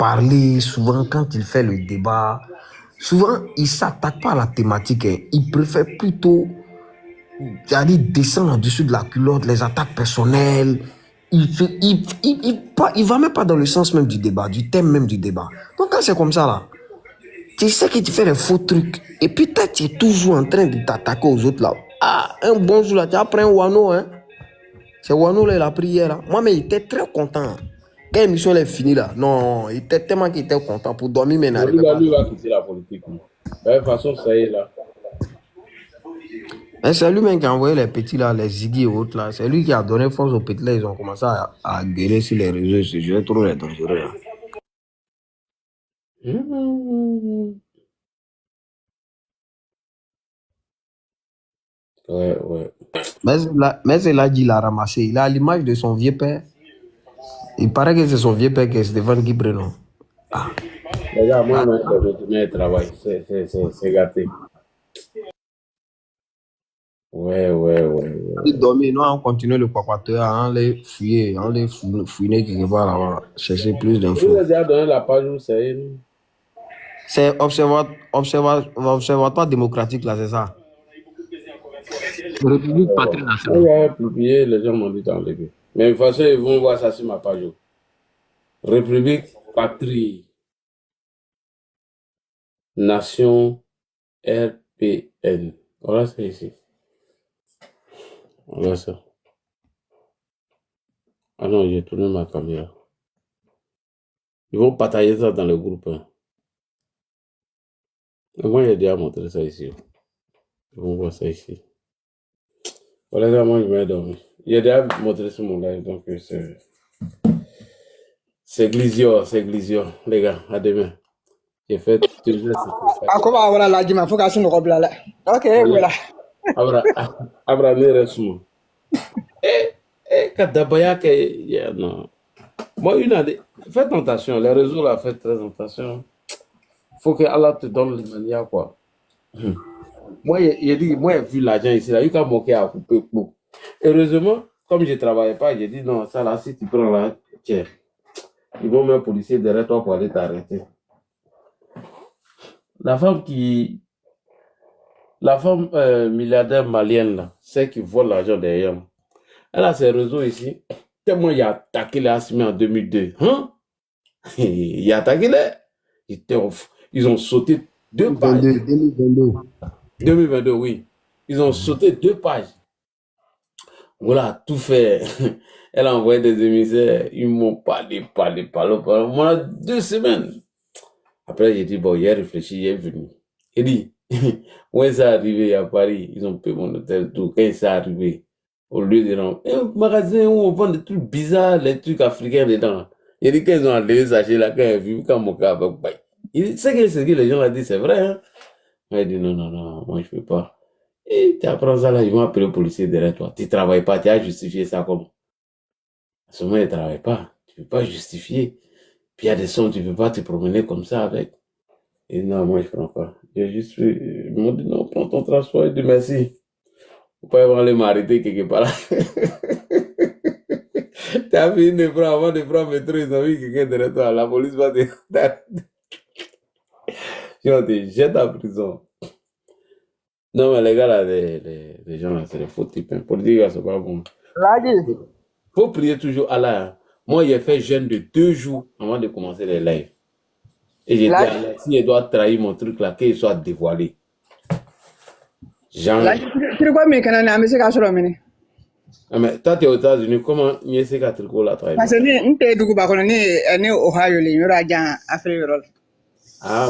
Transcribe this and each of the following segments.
parler, souvent quand il fait le débat, souvent il ne s'attaque pas à la thématique. Il préfère plutôt descendre en dessous de la culotte, les attaques personnelles. Il va même pas dans le sens même du débat, du thème même du débat. Donc quand c'est comme ça là, tu sais que tu fais des faux trucs. Et puis toi, tu es toujours en train de t'attaquer aux autres là. Ah, un bon jour là, tu as pris un Wano, hein. C'est Wano là, la prière là. Moi, mais il était très content. Quand l'émission est finie là, non, il était tellement qu'il était content pour dormir, mais n'arrivait pas. Lui va quitter la politique. De toute façon, ça y est là. C'est lui-même qui a envoyé les petits là, les Ziggy et autres là. C'est lui qui a donné force aux petits là. Ils ont commencé à gueuler sur les réseaux sociaux. Je trouve les dangereux là. Ouais. Mais c'est là qu'il l'a ramassé. Il a l'image de son vieux père. Il paraît que c'est son vieux père qui est Stéphane Guibreno. Ah. Regarde, moi, je travail. C'est gâté. Ouais. Il dormit, nous on continue le papateur, on les fouiller, on les fouiner quelque part là-bas, chercher plus d'infos. Vous avez déjà donné la page où c'est. C'est observatoire démocratique là, c'est ça. République patrie nationale. Il a publié, les gens m'ont dit d'enlever. Mais de toute façon, ils vont voir ça sur ma page. République patrie nation RPN. Voilà, c'est ici. Voilà ça. Ah non, j'ai tourné ma caméra. Ils vont partager ça dans le groupe. Hein. Moi, j'ai déjà montré ça ici. Ils vont voir ça ici. Voilà, moi, je vais dormir. J'ai déjà montré sur mon live, donc c'est Glisio, les gars. À demain. J'ai fait toujours ça. Comment voilà la dima, faut qu'elle se robe là. Ok, voilà. Abra ne resmo. Kadabaya que non. Moi une année, faites attention, les réseaux là, faites très attention. Faut que Allah te donne les manières quoi. Moi il dit moi j'ai vu l'argent ici là, il a manqué à couper pour. Heureusement, comme je travaillais pas, j'ai dit non, ça là si tu prends là, tiens. Ils vont mettre un policier derrière toi pour aller t'arrêter. La femme milliardaire malienne là, celle qui vole l'argent derrière. Elle a ses réseaux ici. Tellement il a attaqué les Assimi en 2002. Hein? Il a attaqué les. Ils ont sauté 2 pages. 2022, oui. Ils ont sauté 2 pages. Voilà, tout fait. Elle a envoyé des émissaires. Ils m'ont parlé. Moi, 2 semaines. Après, j'ai dit, bon, il a réfléchi, il est venu. Il dit, où est-ce arrivé à Paris? Ils ont payé mon hôtel, tout. Quand il s'est arrivé, au lieu de un magasin où on vend des trucs bizarres, les trucs africains dedans. Il dit qu'ils ont enlevé ça chez là, quand il a vu, quand mon gars avec bail. Il dit, ce que les gens l'ont dit, c'est vrai, hein. Il dit, non, moi je peux pas. Et tu apprends ça là, ils vont appeler le policier derrière toi. Tu travailles pas, tu as justifié ça comme. À ce moment, il ne travaille pas. Tu peux pas justifier. Puis il y a des sons, tu peux pas te promener comme ça avec. Et non, moi je prends pas. Ils m'ont dit, non, prends ton transport. Il dit, merci. Faut pas aller m'arrêter quelque part là. T'as fini de prendre avant de prendre métro, ils ont vu quelqu'un derrière toi. La police va te. On te jette en prison. Non, mais les gars là, les gens là, c'est des faux types. Hein. Pour dire que c'est pas bon. Faut prier toujours Allah. Hein. Moi, j'ai fait jeûne de 2 jours avant de commencer les lives. Et j'ai dit à Allah, si je dois trahir mon truc là, qu'il soit dévoilé. Jamais. Mais toi, tu es aux États-Unis, comment tu sais qu'à tricot là travailler? Parce que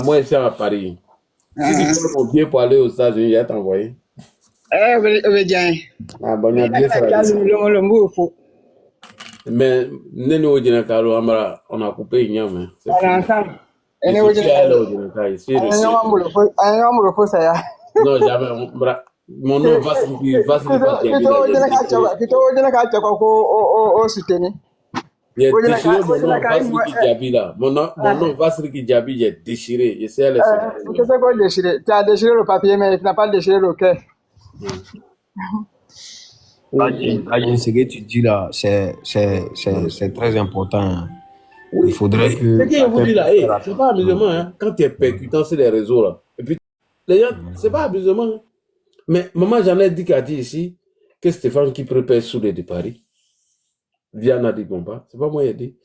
moi, je suis à Paris. Si tu prends mon billet pour aller aux États-Unis, il va t'envoyer. Bon, il y a bien ça. Mais on a coupé une yam. Non, jamais. Mon nom va se j'ai déchiré mon nom Vasriki Diaby là. Mon nom Vasriki Diaby, j'ai déchiré. J'essaie de le tu as déchiré le papier, mais tu n'as pas déchiré le cœur. Ce que tu dis là, c'est très important. Oui. Il faudrait Ce que que je vous chacun dis là, puisse faire c'est pas attention. amusement, hein. Quand tu es percutant sur les réseaux là. Et puis, les gens, c'est pas amusement. Hein. Mais maman, j'en ai dit qu'a dit ici que Stéphane qui prépare sous les de Paris. Viana dit Bomba. C'est pas moi qui ai dit.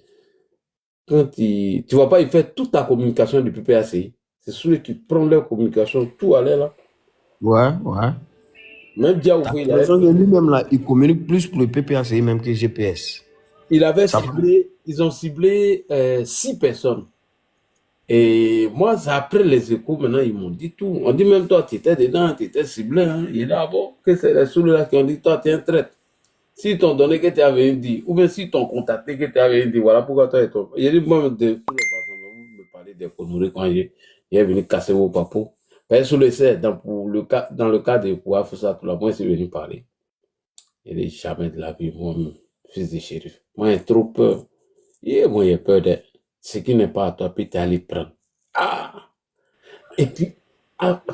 Quand tu vois pas, il fait toute ta communication depuis PACI. C'est celui qui prend leur communication, tout à l'air là. Ouais, ouais. Même Dia T'as Oufou, raison que lui-même là, il communique plus pour le PPACI même que GPS. il avait Ça, ciblé, ils ont ciblé 6 personnes. Et moi, c'est après les échos, maintenant, ils m'ont dit tout. On dit même toi, tu étais dedans, tu étais ciblé. Hein. Il est là, bon, que c'est les sous-là qui ont dit, toi, tu es un traître. S'ils t'ont donné que tu avais dit, ou bien s'ils t'ont contacté que tu avais dit, voilà pourquoi toi et toi. Il a dit, moi, de toutes les façons, vous me parlez des conneries quand il est venu casser vos papos. Parce que sous le sait, dans le cas de pouvoir faire ça, tout la moi, c'est venu parler. Il dit, jamais de la vie, moi-même, fils de shérif. Moi, j'ai trop peur. Et moi, j'ai peur de ce qui n'est pas à toi, puis tu es allé prendre. Ah! Et puis,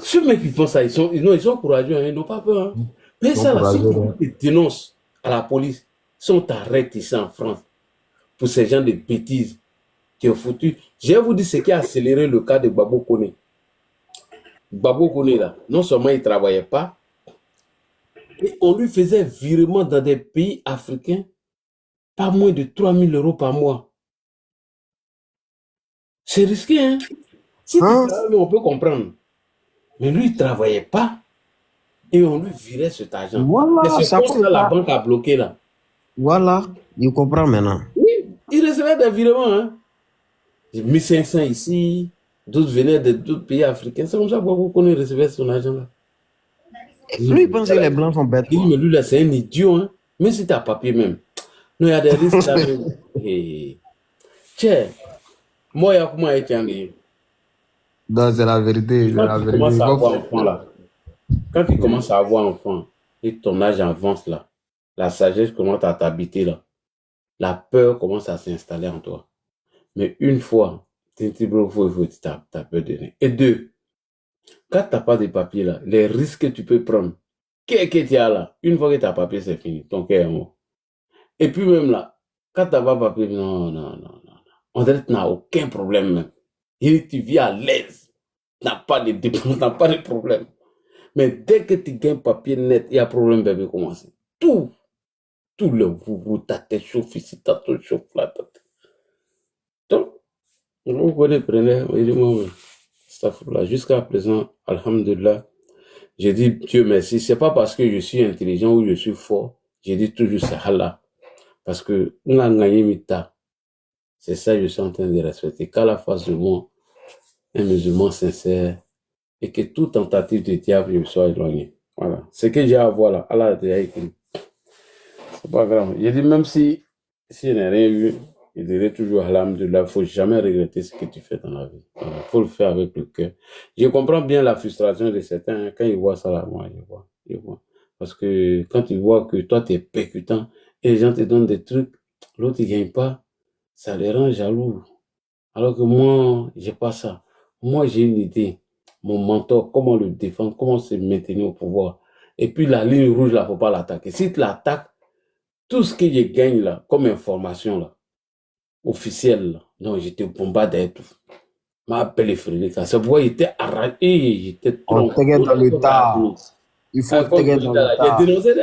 ceux mecs qui font ça, ils sont courageux, hein, ils n'ont pas peur. Hein. Mais ça, là, si tu dénonces à la police, sont arrêtés ici en France pour ces gens de bêtises qui ont foutu. Je vais vous dire ce qui a accéléré le cas de Babo Koné. Babo Koné, là, non seulement il ne travaillait pas, et on lui faisait virement dans des pays africains pas moins de 3 000 € par mois. C'est risqué, hein? Si tu travailles, on peut comprendre. Mais lui, il ne travaillait pas et on lui virait cet argent. voilà, et ce compte-là, la banque a bloqué là. Voilà, je comprends maintenant. Oui, il recevait des virements. Hein? 1500 ici, d'autres venaient d'autres pays africains. C'est comme ça qu'on recevait son argent là. Lui, il pense que les Blancs sont bêtes. Il dit, mais lui là, c'est un idiot. Hein? Même si tu as papier même. Non, il y a des risques là. Tiens, moi, il y a comment être engagé. Non, c'est la vérité. Quand tu commences à avoir enfant là, quand tu commences à avoir enfant et ton âge avance là, la sagesse commence à t'habiter là, la peur commence à s'installer en toi. Mais une fois, tu as peur de rien. Et deux, quand tu n'as pas de papier là, les risques que tu peux prendre, qu'est-ce que tu as là, une fois que tu as papier, c'est fini, ton cœur est mort. Et puis même là, quand tu n'as pas papier, non. On dirait que tu n'as aucun problème même. Et tu vis à l'aise. Tu n'as pas de dépenses, tu n'as pas de problème. Mais dès que tu gagnes papier net, il y a problème, bébé, commence. Tout le boubou, ta tête chauffe ici, ta tête chauffe là. Donc, vous prenez, jusqu'à présent, alhamdulillah, j'ai dit Dieu merci. C'est pas parce que je suis intelligent ou je suis fort, j'ai dit toujours c'est Allah. Parce que, c'est ça que je suis en train de respecter. Qu'à la face de moi, un musulman sincère, et que toute tentative de diable me soit éloignée. Voilà. Ce que j'ai à voir là, Allah a déjà écrit. C'est pas grave. J'ai dit, même si je n'ai rien vu, je dirais toujours, alhamdulillah, il ne faut jamais regretter ce que tu fais dans la vie. Il faut le faire avec le cœur. Je comprends bien la frustration de certains. Quand ils voient ça là, moi, je vois. Parce que quand ils voient que toi, tu es percutant et les gens te donnent des trucs, l'autre, il ne gagne pas, ça les rend jaloux. Alors que moi, j'ai pas ça. Moi, j'ai une idée. Mon mentor, comment le défendre, comment se maintenir au pouvoir. Et puis la ligne rouge, là, il ne faut pas l'attaquer. Si tu l'attaques, tout ce que je gagne là, comme information là, officielle, là, non, j'étais bombardé et tout. M'appelle Frédéric. C'est pourquoi il était arraché, j'étais trop. On te dans le tas. Il faut te dans le tas. J'ai dénoncé